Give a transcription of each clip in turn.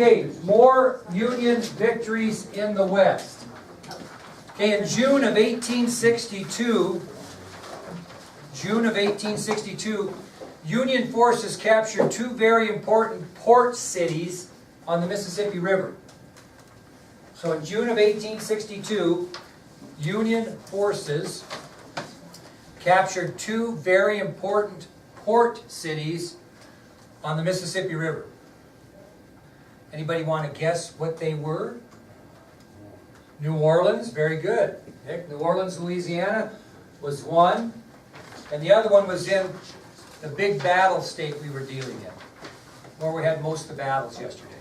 Okay, more Union victories in the West. Okay, in June of 1862, Union forces captured two very important port cities on the Mississippi River. So in June of 1862, Union forces captured two very important port cities on the Mississippi River. Anybody want to guess what they were? New Orleans, very good. Nick, New Orleans, Louisiana was one. And the other one was in the big battle state we were dealing in, where we had most of the battles yesterday.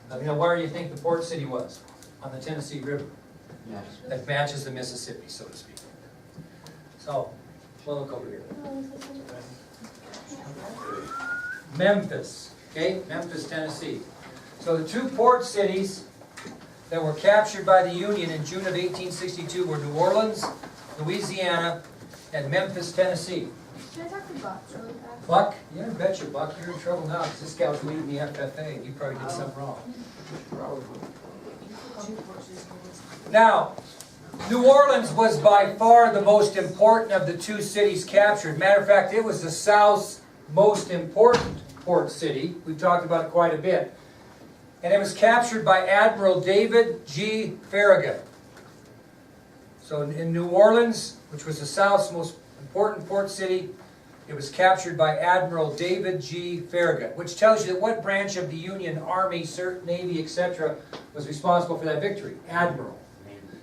Let me know where you think the port city was on the Tennessee River. That matches the Mississippi, so to speak. So, we'll look over here. Memphis, okay? Memphis, Tennessee. So the two port cities that were captured by the Union in June of 1862 were New Orleans, Louisiana, and Memphis, Tennessee. Can I talk to Buck really fast? Buck? Yeah, betcha, Buck. You're in trouble now because this guy was leading the FFA and you probably did something wrong. Now, New Orleans was by far the most important of the two cities captured. Matter of fact, it was the South's most important port city. We've talked about it quite a bit. And it was captured by Admiral David G. Farragut. So in New Orleans, which was the South's most important port city, it was captured by Admiral David G. Farragut, which tells you that what branch of the Union Army, Navy, etc. was responsible for that victory? Admiral.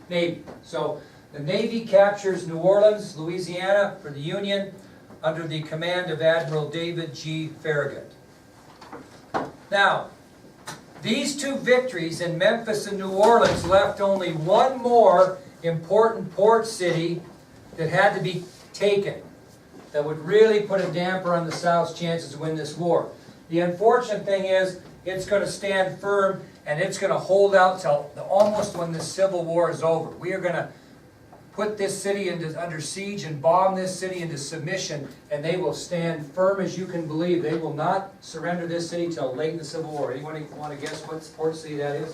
Navy. So the Navy captures New Orleans, Louisiana for the Union under the command of Admiral David G. Farragut. Now, these two victories in Memphis and New Orleans left only one more important port city that had to be taken, that would really put a damper on the South's chances to win this war. The unfortunate thing is, it's going to stand firm and it's going to hold out till almost when the Civil War is over. We are going to put this city under siege and bomb this city into submission, and they will stand firm as you can believe. They will not surrender this city till late in the Civil War. Anyone want to guess what port city that is?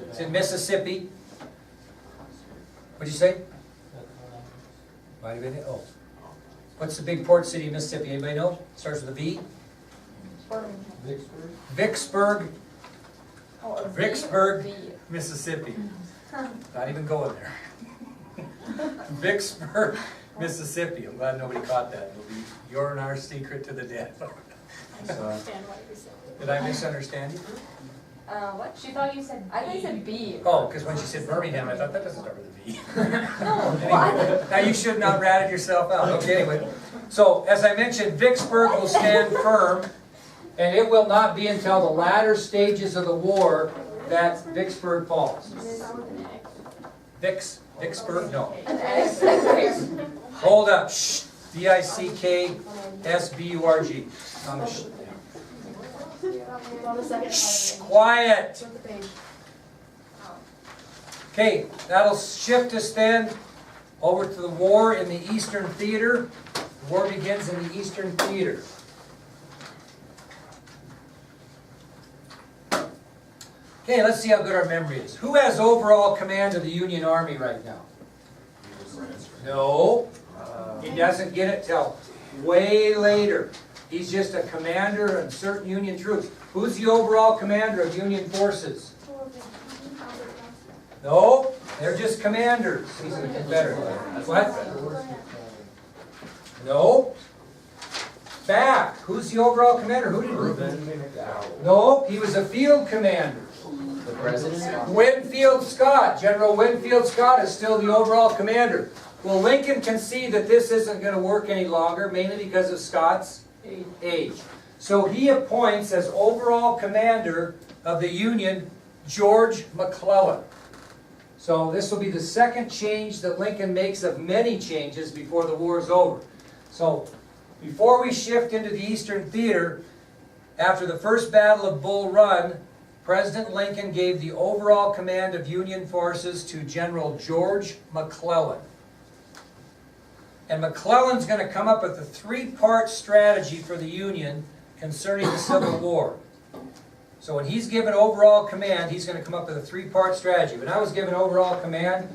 It's in Mississippi. What'd you say? Might have been it. Oh. What's the big port city in Mississippi? Anybody know? Starts with a V? Vicksburg. Vicksburg, Mississippi. Not even going there. Vicksburg, Mississippi. I'm glad nobody caught that. It'll be your and our secret to the death. Did I misunderstand you? What? She thought you said I thought you said B. Oh, because when she said Birmingham, I thought that doesn't start with a V. No. Anyway, now you should not ratted yourself out. Okay, anyway. So, as I mentioned, Vicksburg will stand firm, and it will not be until the latter stages of the war that Vicksburg falls. Vicksburg? No. An X. Hold up. Shh. V-I-C-K-S-B-U-R-G. Shh. Quiet. Okay, that'll shift us then over to the war in the Eastern Theater. The war begins in the Eastern Theater. Okay, let's see how good our memory is. Who has overall command of the Union Army right now? No, he doesn't get it till way later. He's just a commander of certain Union troops. Who's the overall commander of Union forces? No, they're just commanders. He's a Confederate. What? No. Back. Who's the overall commander? Who did he? No, he was a field commander. The president? Winfield Scott. General Winfield Scott is still the overall commander. Well, Lincoln can see that this isn't going to work any longer, mainly because of Scott's age. So he appoints as overall commander of the Union George McClellan. So this will be the second change that Lincoln makes of many changes before the war is over. So before we shift into the Eastern Theater, after the first Battle of Bull Run, President Lincoln gave the overall command of Union forces to General George McClellan. And McClellan's going to come up with a three-part strategy for the Union concerning the Civil War. So when he's given overall command, he's going to come up with a three-part strategy. When I was given overall command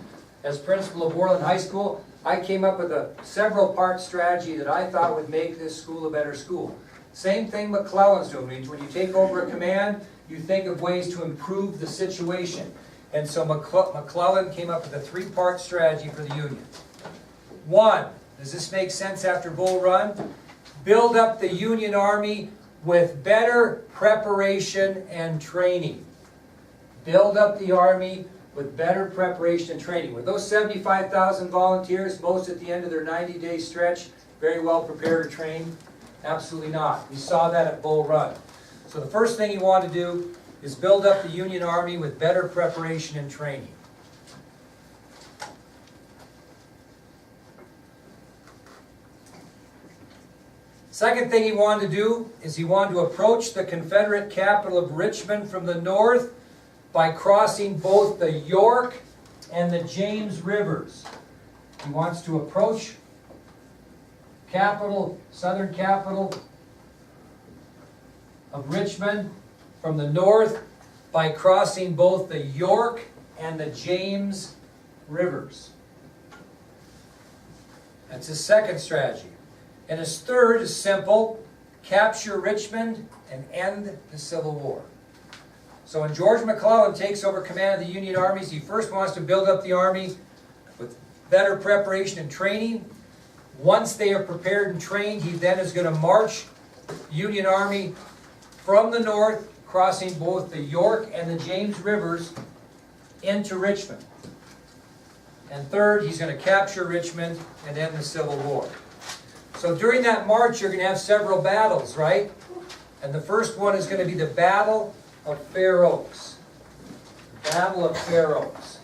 as principal of Worland High School, I came up with a several-part strategy that I thought would make this school a better school. Same thing McClellan's doing. When you take over a command, you think of ways to improve the situation. And so McClellan came up with a three-part strategy for the Union. One, does this make sense after Bull Run? Build up the Union Army with better preparation and training. Build up the Army with better preparation and training. Were those 75,000 volunteers, most at the end of their 90-day stretch, very well prepared or trained? Absolutely not. We saw that at Bull Run. So the first thing you want to do is build up the Union Army with better preparation and training. Second thing he wanted to do is he wanted to approach the Confederate capital of Richmond from the north by crossing both the York and the James Rivers. He wants to approach southern capital of Richmond from the north by crossing both the York and the James Rivers. That's his second strategy. And his third is simple: capture Richmond and end the Civil War. So when George McClellan takes over command of the Union armies, he first wants to build up the army with better preparation and training. Once they are prepared and trained, he then is going to march the Union Army from the north, crossing both the York and the James Rivers into Richmond. And third, he's going to capture Richmond and end the Civil War. So during that march, you're going to have several battles, right? And the first one is going to be the Battle of Fair Oaks. Battle of Fair Oaks.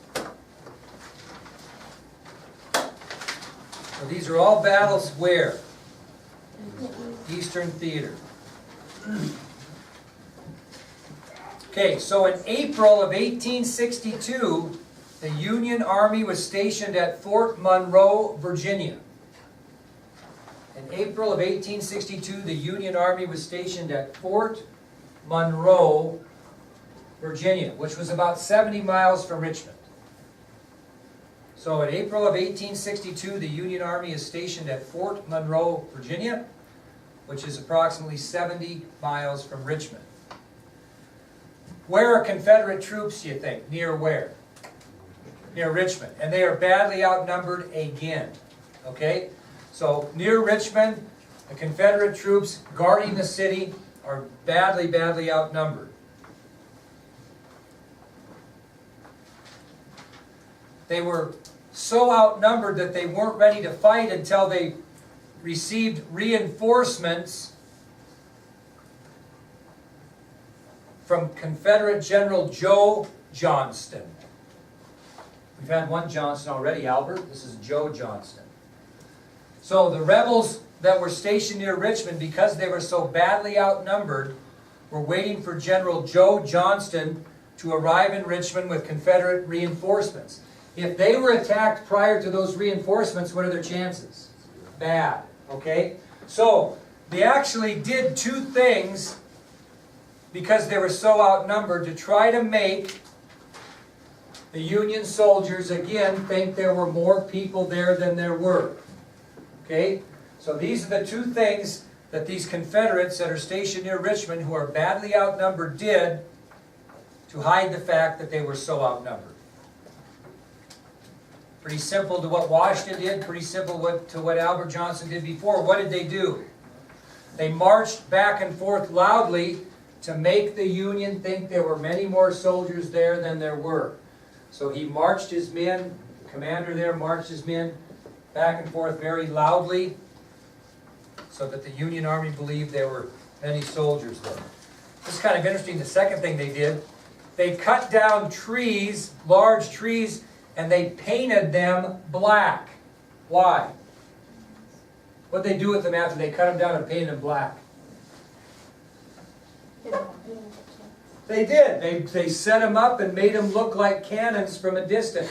So these are all battles where? Eastern Theater. Okay, so in April of 1862, the Union Army was stationed at Fort Monroe, Virginia. In April of 1862, the Union Army was stationed at Fort Monroe, Virginia, which was about 70 miles from Richmond. So in April of 1862, the Union Army is stationed at Fort Monroe, Virginia, which is approximately 70 miles from Richmond. Where are Confederate troops, do you think? Near where? Near Richmond. And they are badly outnumbered again. Okay? So near Richmond, the Confederate troops guarding the city are badly, badly outnumbered. They were so outnumbered that they weren't ready to fight until they received reinforcements from Confederate General Joe Johnston. We've had one Johnston already, Albert. This is Joe Johnston. So the rebels that were stationed near Richmond, because they were so badly outnumbered, were waiting for General Joe Johnston to arrive in Richmond with Confederate reinforcements. If they were attacked prior to those reinforcements, what are their chances? Bad. Okay? So they actually did two things because they were so outnumbered to try to make the Union soldiers again think there were more people there than there were. Okay? So these are the two things that these Confederates that are stationed near Richmond, who are badly outnumbered, did to hide the fact that they were so outnumbered. Pretty simple to what Washington did, pretty simple to what Albert Johnson did before. What did they do? They marched back and forth loudly to make the Union think there were many more soldiers there than there were. So he marched his men, the commander there marched his men back and forth very loudly so that the Union Army believed there were many soldiers there. This is kind of interesting. The second thing they did, they cut down trees, large trees, and they painted them black. Why? What did they do with them after they cut them down and painted them black? They did. They set them up and made them look like cannons from a distance.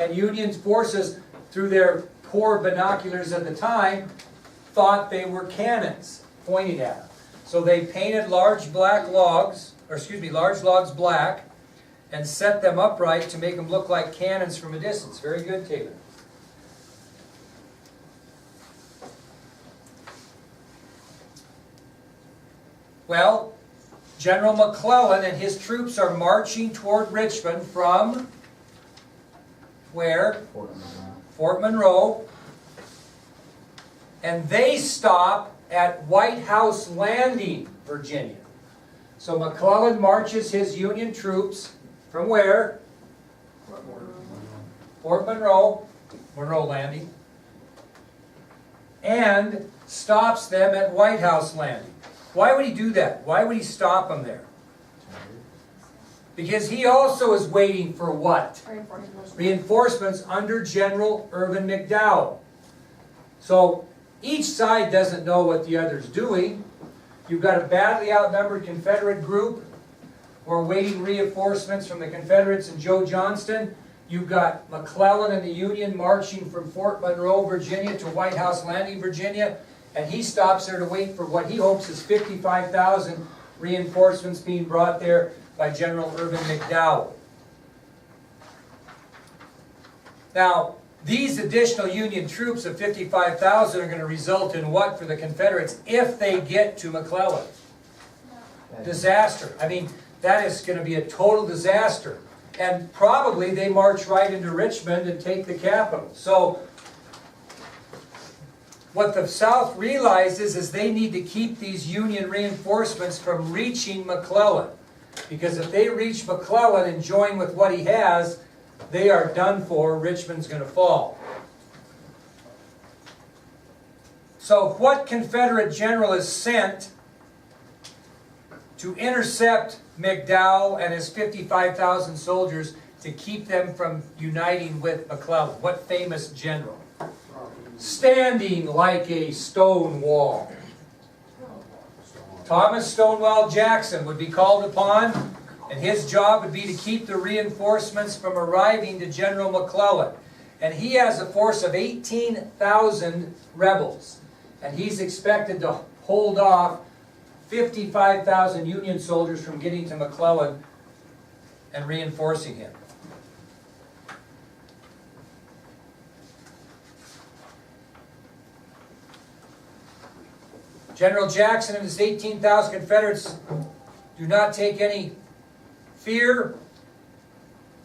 And Union forces, through their poor binoculars at the time, thought they were cannons pointing at them. So they painted large black logs large logs black, and set them upright to make them look like cannons from a distance. Very good, Taylor. Well, General McClellan and his troops are marching toward Richmond from where? Fort Monroe. And they stop at White House Landing, Virginia. So McClellan marches his Union troops from where? Fort Monroe, Monroe Landing, and stops them at White House Landing. Why would he do that? Why would he stop them there? Because he also is waiting for what? Reinforcements under General Irvin McDowell. So each side doesn't know what the other's doing. You've got a badly outnumbered Confederate group who are waiting reinforcements from the Confederates and Joe Johnston. You've got McClellan and the Union marching from Fort Monroe, Virginia to White House Landing, Virginia. And he stops there to wait for what he hopes is 55,000 reinforcements being brought there by General Irvin McDowell. Now, these additional Union troops of 55,000 are going to result in what for the Confederates if they get to McClellan? Disaster. I mean, that is going to be a total disaster. And probably they march right into Richmond and take the capital. So, what the South realizes is they need to keep these Union reinforcements from reaching McClellan. Because if they reach McClellan and join with what he has, they are done for. Richmond's going to fall. So what Confederate general is sent to intercept McDowell and his 55,000 soldiers to keep them from uniting with McClellan? What famous general? Standing like a stone wall. Thomas Stonewall Jackson would be called upon, and his job would be to keep the reinforcements from arriving to General McClellan. And he has a force of 18,000 rebels, and he's expected to hold off 55,000 Union soldiers from getting to McClellan and reinforcing him. General Jackson and his 18,000 Confederates do not take any fear.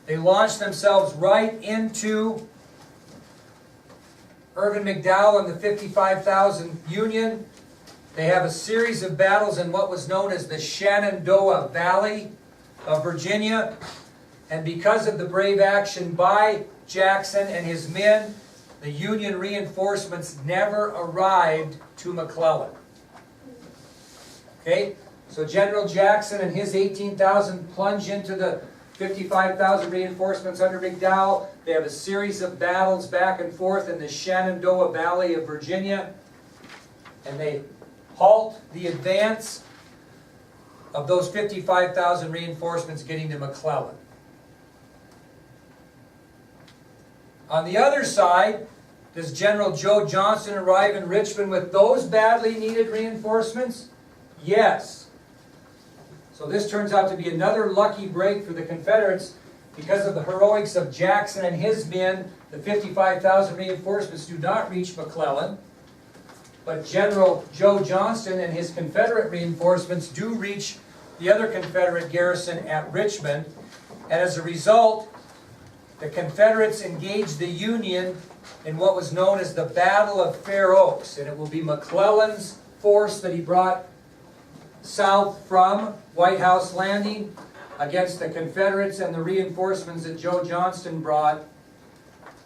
They launch themselves right into Irvin McDowell and the 55,000 Union. They have a series of battles in what was known as the Shenandoah Valley of Virginia. And because of the brave action by Jackson and his men, the Union reinforcements never arrived to McClellan. Okay, so General Jackson and his 18,000 plunge into the 55,000 reinforcements under McDowell. They have a series of battles back and forth in the Shenandoah Valley of Virginia. And they halt the advance of those 55,000 reinforcements getting to McClellan. On the other side, does General Joe Johnston arrive in Richmond with those badly needed reinforcements? Yes. So this turns out to be another lucky break for the Confederates. Because of the heroics of Jackson and his men, the 55,000 reinforcements do not reach McClellan. But General Joe Johnston and his Confederate reinforcements do reach the other Confederate garrison at Richmond. And as a result, the Confederates engaged the Union in what was known as the Battle of Fair Oaks. And it will be McClellan's force that he brought south from White House Landing against the Confederates and the reinforcements that Joe Johnston brought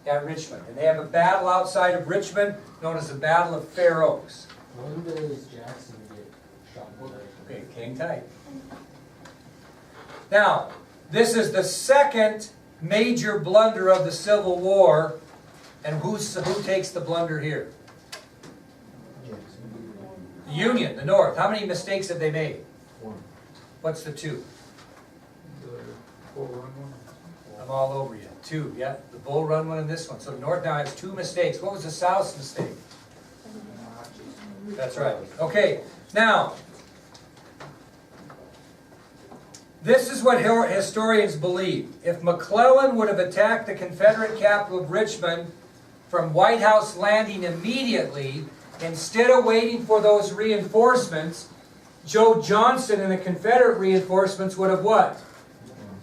at Richmond. And they have a battle outside of Richmond known as the Battle of Fair Oaks. When does Jackson get shot? Okay, hang tight. Now, this is the second major blunder of the Civil War. And who takes the blunder here? The Union, the North. How many mistakes have they made? One. What's the two? The Bull Run one. I'm all over you. Two, yeah. The Bull Run one and this one. So the North now has two mistakes. What was the South's mistake? That's right. Okay, now, This is what historians believe. If McClellan would have attacked the Confederate capital of Richmond from White House Landing immediately, instead of waiting for those reinforcements, Joe Johnston and the Confederate reinforcements would have what?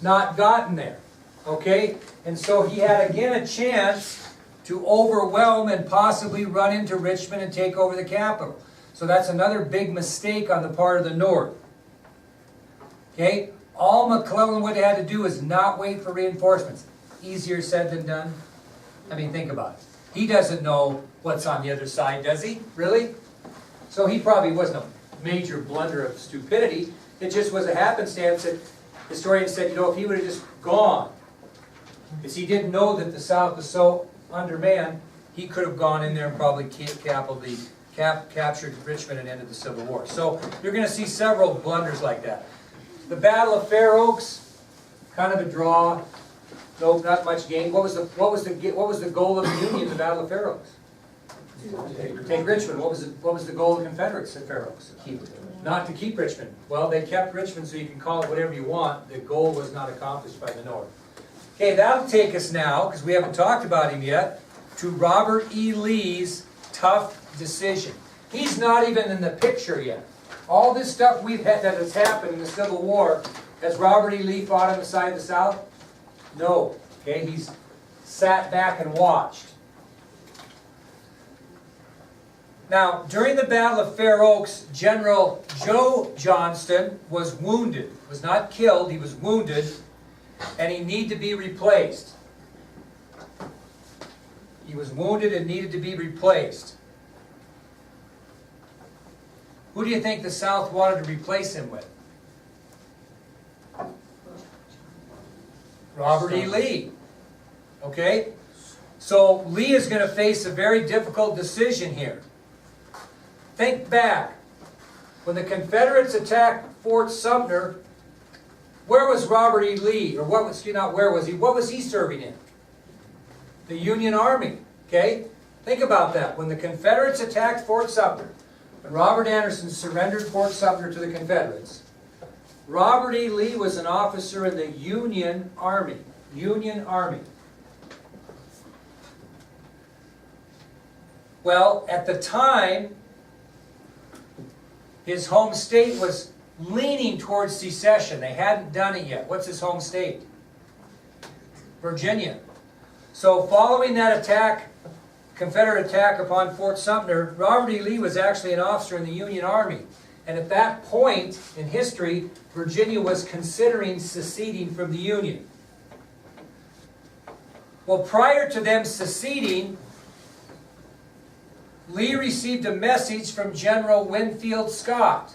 Not gotten there. Okay? And so he had again a chance to overwhelm and possibly run into Richmond and take over the capital. So that's another big mistake on the part of the North. Okay? All McClellan would have had to do is not wait for reinforcements. Easier said than done. I mean, think about it. He doesn't know what's on the other side, does he? Really? So he probably wasn't a major blunder of stupidity. It just was a happenstance that historians said, you know, if he would have just gone, because he didn't know that the South was so undermanned, he could have gone in there and probably captured Richmond and ended the Civil War. So you're going to see several blunders like that. The Battle of Fair Oaks, kind of a draw. No, not much gain. What was the goal of the Union in the Battle of Fair Oaks? Take Richmond. What was the goal of the Confederates at Fair Oaks? Not to keep Richmond. Well, they kept Richmond, so you can call it whatever you want. The goal was not accomplished by the North. Okay, that'll take us now, because we haven't talked about him yet, to Robert E. Lee's tough decision. He's not even in the picture yet. All this stuff we've had that has happened in the Civil War, has Robert E. Lee fought on the side of the South? No. Okay, he's sat back and watched. Now, during the Battle of Fair Oaks, General Joe Johnston was wounded. Was not killed, he was wounded, and he needed to be replaced. He was wounded and needed to be replaced. Who do you think the South wanted to replace him with? Robert E. Lee. Okay? So Lee is going to face a very difficult decision here. Think back. When the Confederates attacked Fort Sumter, where was Robert E. Lee? Or what was, not where was he? What was he serving in? The Union Army. Okay? Think about that. When the Confederates attacked Fort Sumter, when Robert Anderson surrendered Fort Sumter to the Confederates, Robert E. Lee was an officer in the Union Army. Union Army. Well, at the time, his home state was leaning towards secession. They hadn't done it yet. What's his home state? Virginia. So following that attack, Confederate attack upon Fort Sumter, Robert E. Lee was actually an officer in the Union Army. And at that point in history, Virginia was considering seceding from the Union. Well, prior to them seceding, Lee received a message from General Winfield Scott,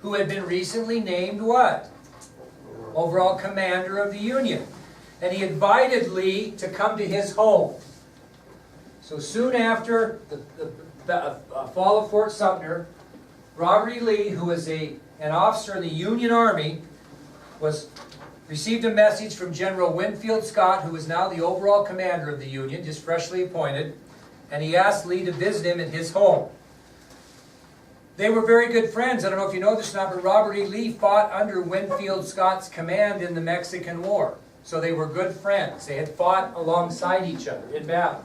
who had been recently named what? Overall commander of the Union. And he invited Lee to come to his home. So soon after the fall of Fort Sumter, Robert E. Lee, who was an officer in the Union Army, received a message from General Winfield Scott, who is now the overall commander of the Union, just freshly appointed, and he asked Lee to visit him at his home. They were very good friends. I don't know if you know this or not, but Robert E. Lee fought under Winfield Scott's command in the Mexican War. So they were good friends. They had fought alongside each other in battle.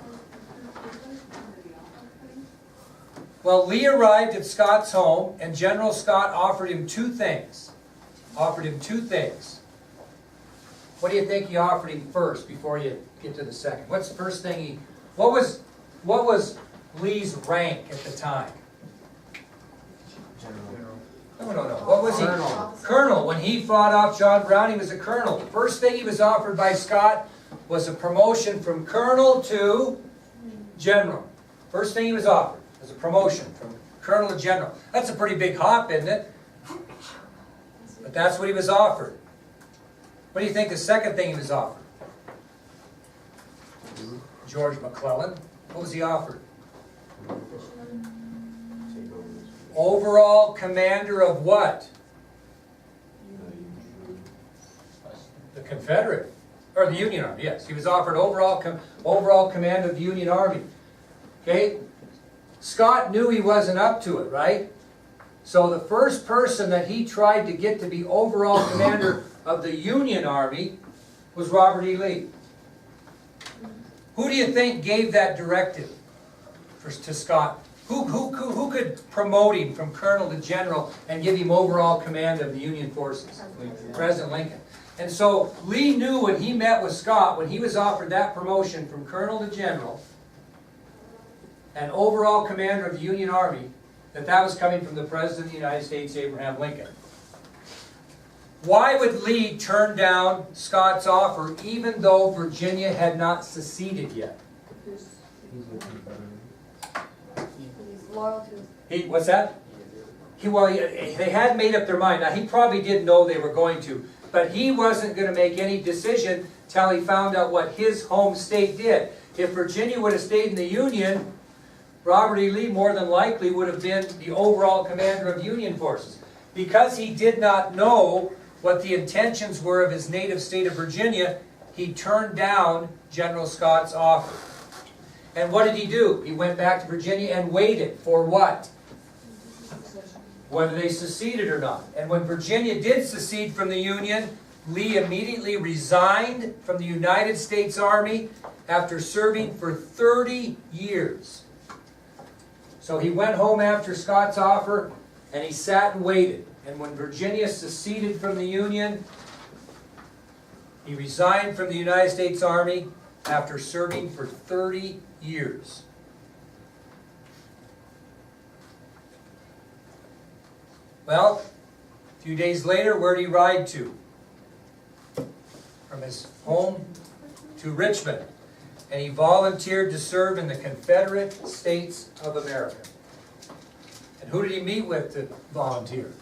Well, Lee arrived at Scott's home, and General Scott offered him two things. What do you think he offered him first before you get to the second? What's the first thing he... What was Lee's rank at the time? No. What was he? Colonel. When he fought off John Brown, he was a colonel. The first thing he was offered by Scott was a promotion from colonel to general. First thing he was offered was a promotion from colonel to general. That's a pretty big hop, isn't it? But that's what he was offered. What do you think the second thing he was offered? George McClellan. What was he offered? Overall commander of what? The Confederate. Or the Union Army, yes. He was offered overall command of the Union Army. Okay? Scott knew he wasn't up to it, right? So the first person that he tried to get to be overall commander of the Union Army was Robert E. Lee. Who do you think gave that directive to Scott? Who could promote him from colonel to general and give him overall command of the Union forces? President Lincoln. And so Lee knew when he met with Scott, when he was offered that promotion from colonel to general and overall commander of the Union Army, that was coming from the President of the United States, Abraham Lincoln. Why would Lee turn down Scott's offer even though Virginia had not seceded yet? He's loyal to his. What's that? They had made up their mind. Now, he probably didn't know they were going to, but he wasn't going to make any decision till he found out what his home state did. If Virginia would have stayed in the Union, Robert E. Lee more than likely would have been the overall commander of Union forces. Because he did not know what the intentions were of his native state of Virginia, he turned down General Scott's offer. And what did he do? He went back to Virginia and waited for what? Whether they seceded or not. And when Virginia did secede from the Union, Lee immediately resigned from the United States Army after serving for 30 years. So he went home after Scott's offer, and he sat and waited. And when Virginia seceded from the Union, he resigned from the United States Army after serving for 30 years. Well, a few days later, where did he ride to? From his home to Richmond. And he volunteered to serve in the Confederate States of America. And who did he meet with to volunteer?